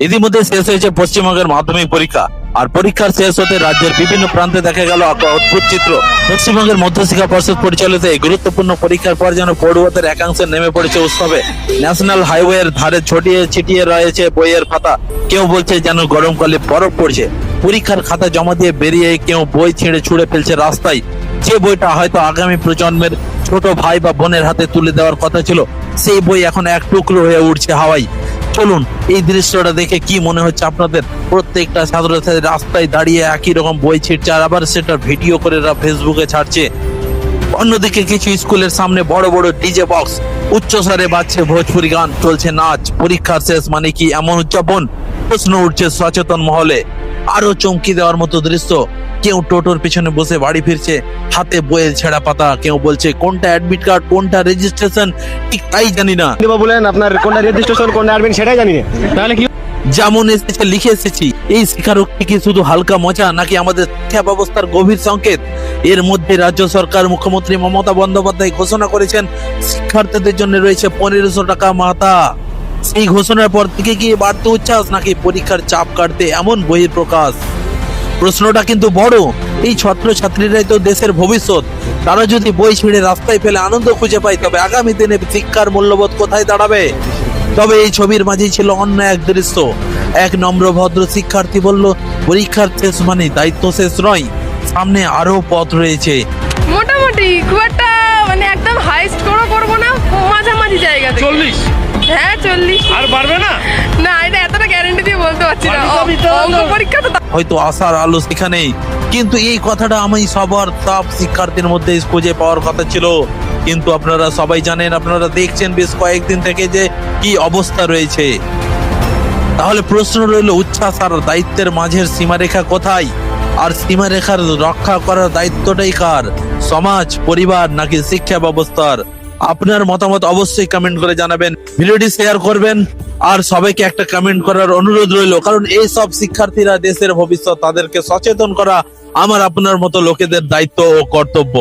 ইতিমধ্যে শেষ হয়েছে পশ্চিমবঙ্গের মাধ্যমিক পরীক্ষা, আর পরীক্ষার শেষ হতে রাজ্যের বিভিন্ন প্রান্তে দেখা গেল এক অদ্ভুত চিত্র। পশ্চিমবঙ্গের মধ্যশিক্ষা পর্ষদ পরিচালিত এই গুরুত্বপূর্ণ পরীক্ষার পর যেন পড়ুয়াদের একাংশ নেমে পড়েছে উৎসবে। ন্যাশনাল হাইওয়ের ধারে ছড়িয়ে ছিটিয়ে রয়েছে বইয়ের খাতা, কেউ বলছে যেন গরমকালে বরফ পড়ছে। পরীক্ষার খাতা জমা দিয়ে বেরিয়ে কেউ বই ছিঁড়ে ছুঁড়ে ফেলছে রাস্তায়। যে বইটা হয়তো আগামী প্রজন্মের ছোট ভাই বা বোনের হাতে তুলে দেওয়ার কথা ছিল, সেই বই এখন এক টুকরো হয়ে উঠছে হাওয়ায়। চলুন এই দৃশ্যটা দেখে কি মনে হচ্ছে আপনাদের। প্রত্যেকটা ছাত্রছাত্রী রাস্তায় দাঁড়িয়ে একই রকম বই ছিঁড়ছে, আর আবার সেটা ভিডিও করে ফেসবুকে ছাড়ছে। অন্যদিকে কিছু স্কুলের সামনে বড় বড় ডিজে বক্স, উচ্চস্বরে বাজছে ভোজপুরি গান, চলছে নাচ। পরীক্ষার শেষ মানে কি এমন উদযাপন? প্রশ্ন উঠছে সচেতন মহলে। আরো চমকি দেওয়ার মতো দৃশ্য, কেউ টোটোর পিছনে বসে বাড়ি ফিরছে, হাতে বইয়ের ছেঁড়া পাতা। কেউ বলছে কোনটা অ্যাডমিট কার্ড কোনটা রেজিস্ট্রেশন ঠিক তাই জানি না। বলেন আপনার কোনটা রেজিস্ট্রেশন কোনটা অ্যাডমিট সেটাই জানি না, তাহলে কি যেমন এসেছে লিখে এসেছি। এই স্বীকারোক্তি কি শুধু হালকা মজা, নাকি আমাদের শিক্ষা ব্যবস্থার গভীর সংকেত? এর মধ্যে রাজ্য সরকার মুখ্যমন্ত্রী মমতা বন্দ্যোপাধ্যায় ঘোষণা করেছেন শিক্ষার্থীদের জন্য রয়েছে 1500 টাকা মাথা। সেই ঘোষণার পর থেকে কি বাড়তে উচ্ছ্বাস, নাকি পরীক্ষার চাপ কাটতে এমন বহির প্রকাশ? প্রশ্নটা কিন্তু বড়। এই ছাত্রছাত্রীরাই তো দেশের ভবিষ্যৎ। তারা যদি বই ছিঁড়ে রাস্তায় ফেলে আনন্দ খুঁজে পায়, তবে আগামী দিনে শিক্ষার মূল্যবোধ কোথায় দাঁড়াবে? তবে এই ছবির মাঝেই ছিল অন্য এক দৃশ্য। এক নম্র ভদ্র শিক্ষার্থী বলল, পরীক্ষার শেষ মানে দায়িত্ব শেষ নয়, সামনে আরো পথ রয়েছে। মোটামুটি খুব একটা মানে একদম হাইস্ট করবো না, মাঝামাঝি জায়গাতে 40 হ্যাঁ 40 আর পারবে না। না, এটা এতটা গ্যারান্টি দিয়ে বলতে পারছি না। অঙ্ক পরীক্ষা তো হয়তো আশার আলো সেখানেই, কিন্তু এই কথাটা আমি সবার সব শিক্ষার্থীর মধ্যে খুঁজে পাওয়ার কথা ছিল। কিন্তু আপনারা সবাই জানেন, আপনারা দেখছেন বেশ কয়েকদিন থেকে যে কি অবস্থা রয়েছে। তাহলে প্রশ্ন রইল, উচ্ছ্বাস আর দায়িত্বের মাঝের সীমারেখা কোথায়? আর সীমারেখার রক্ষা করার দায়িত্বটাই কার? সমাজ, পরিবার, নাকি শিক্ষা ব্যবস্থার? আপনার মতামত অবশ্যই কমেন্ট করে জানাবেন, ভিডিওটি শেয়ার করবেন, আর সবাইকে একটা কমেন্ট করার অনুরোধ রইল, কারণ এই সব শিক্ষার্থীরা দেশের ভবিষ্যৎ। তাদেরকে সচেতন করা আমার আপনার মতো লোকেদের দায়িত্ব ও কর্তব্য।